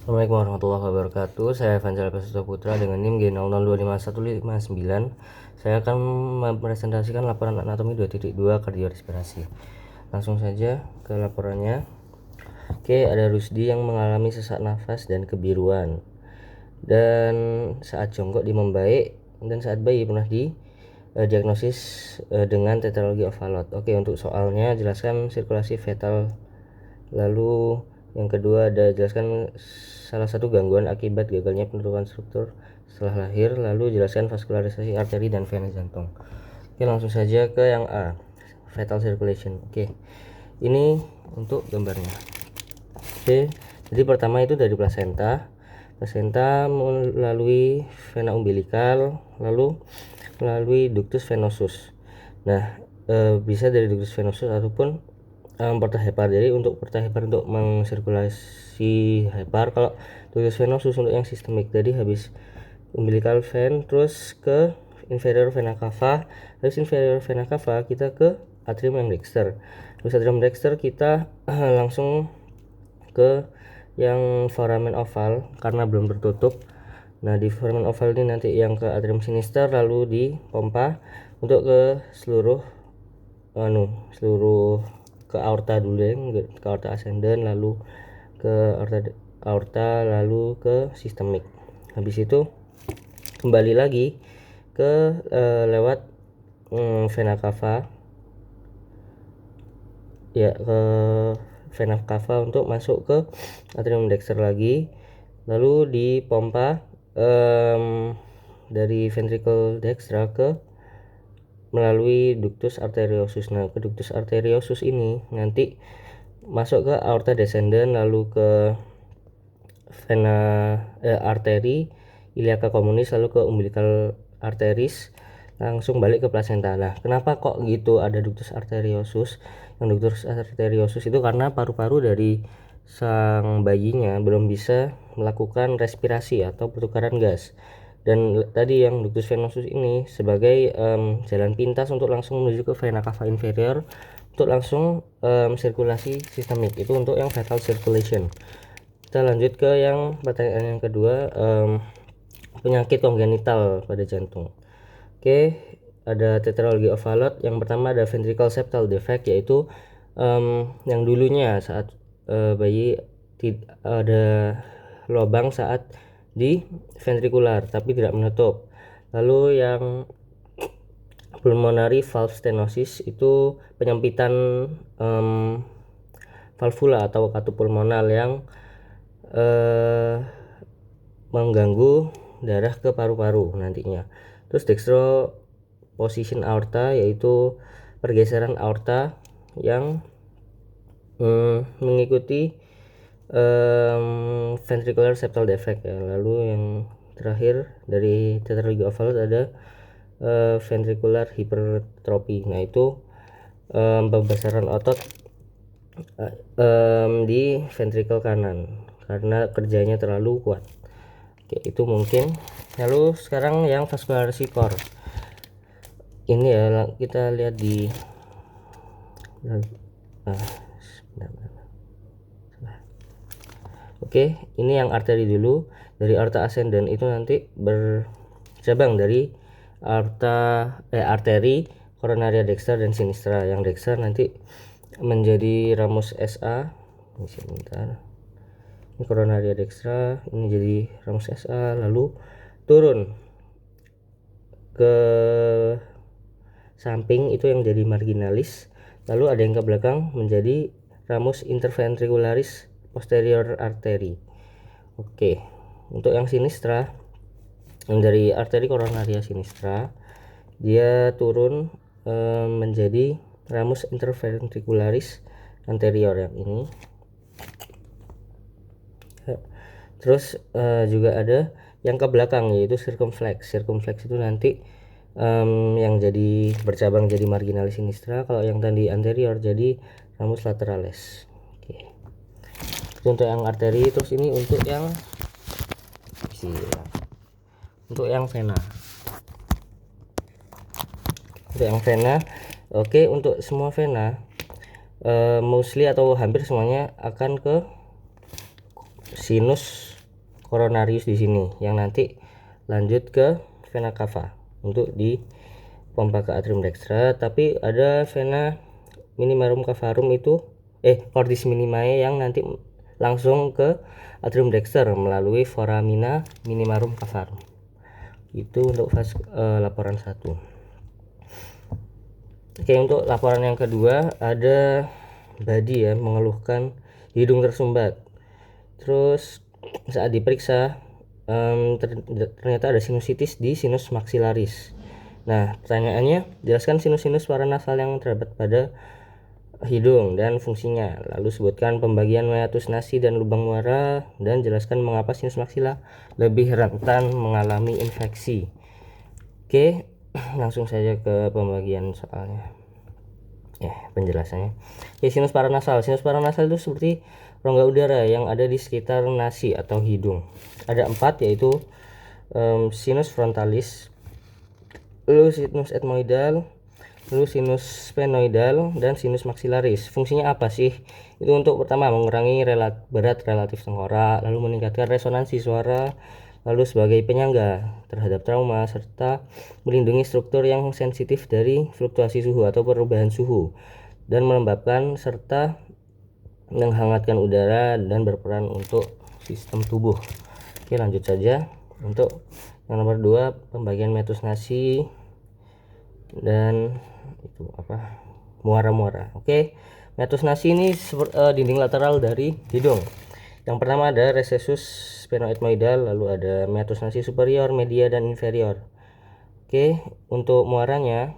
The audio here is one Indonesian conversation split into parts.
Assalamualaikum warahmatullahi wabarakatuh. Saya Evangelia Prasetyo Putra dengan NIM G0025159. Saya akan mempresentasikan laporan anatomi 2.2 kardiorespirasi. Langsung saja ke laporannya. Oke, ada Rusdi yang mengalami sesak nafas dan kebiruan. Dan saat jongkok dia membaik, dan saat bayi pernah diagnosis dengan tetralogy of Fallot. Oke, untuk soalnya jelaskan sirkulasi fetal. Lalu yang kedua ada jelaskan salah satu gangguan akibat gagalnya penurunan struktur setelah lahir. Lalu jelaskan vaskularisasi arteri dan vena jantung. Oke, langsung saja ke yang A, fetal circulation. Oke, ini untuk gambarnya. Oke, jadi pertama itu dari plasenta melalui vena umbilikal, lalu melalui ductus venosus. Nah, bisa dari ductus venosus ataupun porta hepar. Jadi untuk porta hepar untuk mensirkulasi hepar, kalau ductus venosus untuk yang sistemik. Jadi habis umbilical vein terus ke inferior vena cava, habis inferior vena cava kita ke atrium yang dexter. Habis atrium dexter kita langsung ke yang foramen oval karena belum tertutup. Nah, di foramen oval ini nanti yang ke atrium sinister, lalu dipompa untuk ke seluruh ke aorta dulu ya, ke aorta ascendent, lalu ke aorta lalu ke sistemik. Habis itu kembali lagi ke lewat vena cava ya, ke vena cava untuk masuk ke atrium dexter lagi, lalu dipompa dari ventricle dextra ke melalui ductus arteriosus. Nah, ke ductus arteriosus ini nanti masuk ke aorta descendent, lalu ke vena arteri iliaca communis, lalu ke umbilical arteries, langsung balik ke plasenta. Nah, kenapa kok gitu ada ductus arteriosus? Yang ductus arteriosus itu karena paru-paru dari sang bayinya belum bisa melakukan respirasi atau pertukaran gas. Dan tadi yang ductus venosus ini sebagai jalan pintas untuk langsung menuju ke vena cava inferior untuk langsung sirkulasi sistemik. Itu untuk yang fetal circulation. Kita lanjut ke yang pertanyaan yang kedua, penyakit kongenital pada jantung. Oke, ada tetralogy of Fallot. Yang pertama ada ventricle septal defect, yaitu yang dulunya saat bayi ada lubang saat di ventrikular tapi tidak menutup. Lalu yang pulmonary valve stenosis itu penyempitan valvula atau katup pulmonal yang mengganggu darah ke paru-paru nantinya. Terus dextro position aorta, yaitu pergeseran aorta yang mengikuti ventricular septal defect ya. Lalu yang terakhir dari tetralogy of Fallot ada ventricular hypertrophy. Nah, itu pembesaran otot di ventricle kanan karena kerjanya terlalu kuat. Oke, itu mungkin. Lalu sekarang yang vaskularisi core. Ini ya, kita lihat di Oke, ini yang arteri dulu. Dari aorta ascendent itu nanti bercabang dari arteri coronaria dexter dan sinistra. Yang dexter nanti menjadi ramus SA. Ini sebentar. Ini coronaria dextra, ini jadi ramus SA, lalu turun ke samping itu yang jadi marginalis, lalu ada yang ke belakang menjadi ramus interventricularis posterior arteri. Oke, untuk yang sinistra, yang dari arteri coronaria sinistra, dia turun menjadi ramus interventricularis anterior yang ini. Terus juga ada yang ke belakang, yaitu circumflex. Circumflex itu nanti yang jadi bercabang jadi marginalis sinistra. Kalau yang tadi anterior jadi ramus lateralis. Oke. Itu untuk yang arteri. Terus ini untuk yang vena. Untuk yang vena, oke, untuk semua vena mostly atau hampir semuanya akan ke sinus coronarius di sini yang nanti lanjut ke vena cava untuk dipompa ke atrium dextra. Tapi ada vena minimarum cavarum itu cordis minimae yang nanti langsung ke atrium dexter melalui foramina minimarum cavarum. Itu untuk laporan 1. Oke, untuk laporan yang kedua ada Badi ya, mengeluhkan hidung tersumbat. Terus saat diperiksa ternyata ada sinusitis di sinus maxillaris. Nah, pertanyaannya, jelaskan sinus-sinus suara nasal yang terdapat pada hidung dan fungsinya. Lalu sebutkan pembagian meatus nasi dan lubang muara, dan jelaskan mengapa sinus maksila lebih rentan mengalami infeksi. Oke, langsung saja ke pembagian soalnya. Penjelasannya. Sinus paranasal. Sinus paranasal itu seperti rongga udara yang ada di sekitar nasi atau hidung. Ada 4, yaitu sinus frontalis, lalu sinus etmoidal, lalu sinus sphenoidal, dan sinus maxillaris. Fungsinya apa sih? Itu untuk pertama mengurangi berat relatif tengkorak, lalu meningkatkan resonansi suara, lalu sebagai penyangga terhadap trauma, serta melindungi struktur yang sensitif dari fluktuasi suhu atau perubahan suhu, dan melembabkan serta menghangatkan udara dan berperan untuk sistem tubuh. Oke, lanjut saja. Untuk yang nomor 2, pembagian meatus nasi dan itu muara-muara. Oke, meatus nasi ini dinding lateral dari hidung. Yang pertama ada recessus sphenoethmoidal, lalu ada meatus nasi superior, media, dan inferior. Oke, untuk muaranya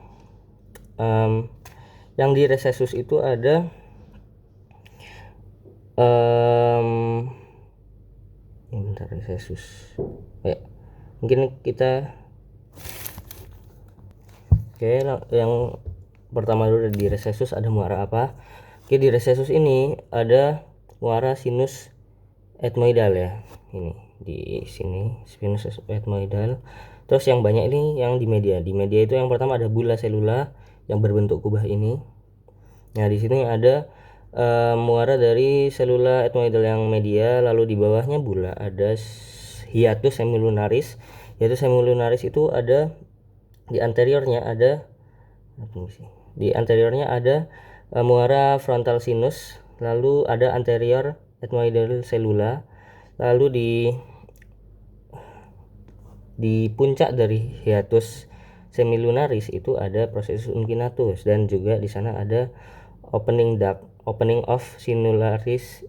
yang di recessus itu ada bentar, recessus mungkin kita yang pertama dulu di recessus ada muara apa. Oke, di recessus ini ada muara sinus etmoidal ya, ini di sini sinus etmoidal. Terus yang banyak ini yang di media. Di media itu yang pertama ada bulla selula yang berbentuk kubah ini. Nah, di sini ada muara dari selula etmoidal yang media, lalu di bawahnya bulla ada hiatus semilunaris. Hiatus semilunaris itu ada di anteriornya ada muara frontal sinus, lalu ada anterior etmoidal selula, lalu di puncak dari hiatus semilunaris itu ada processus unguinatus, dan juga di sana ada opening of sinus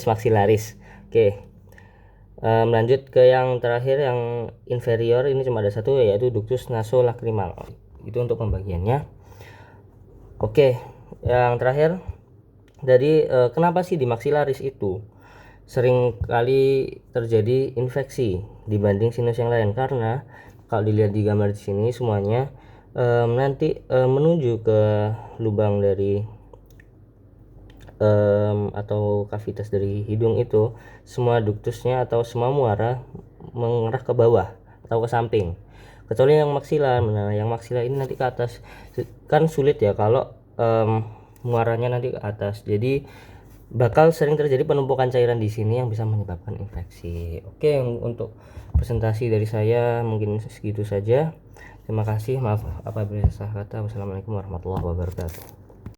maxillaris. Oke. Lanjut ke yang terakhir, yang inferior. Ini cuma ada satu, yaitu ductus nasolacrimal. Itu untuk pembagiannya. Oke, yang terakhir jadi kenapa sih di maxillaris itu sering kali terjadi infeksi dibanding sinus yang lain? Karena kalau dilihat di gambar di sini semuanya nanti menuju ke lubang dari atau kavitas dari hidung itu, semua duktusnya atau semua muara mengarah ke bawah atau ke samping, kecuali yang maksila. Nah, yang maksila ini nanti ke atas, kan sulit ya kalau muaranya nanti ke atas, jadi bakal sering terjadi penumpukan cairan di sini yang bisa menyebabkan infeksi. Oke, untuk presentasi dari saya mungkin segitu saja. Terima kasih, maaf apabila salah kata. Wassalamualaikum warahmatullahi wabarakatuh.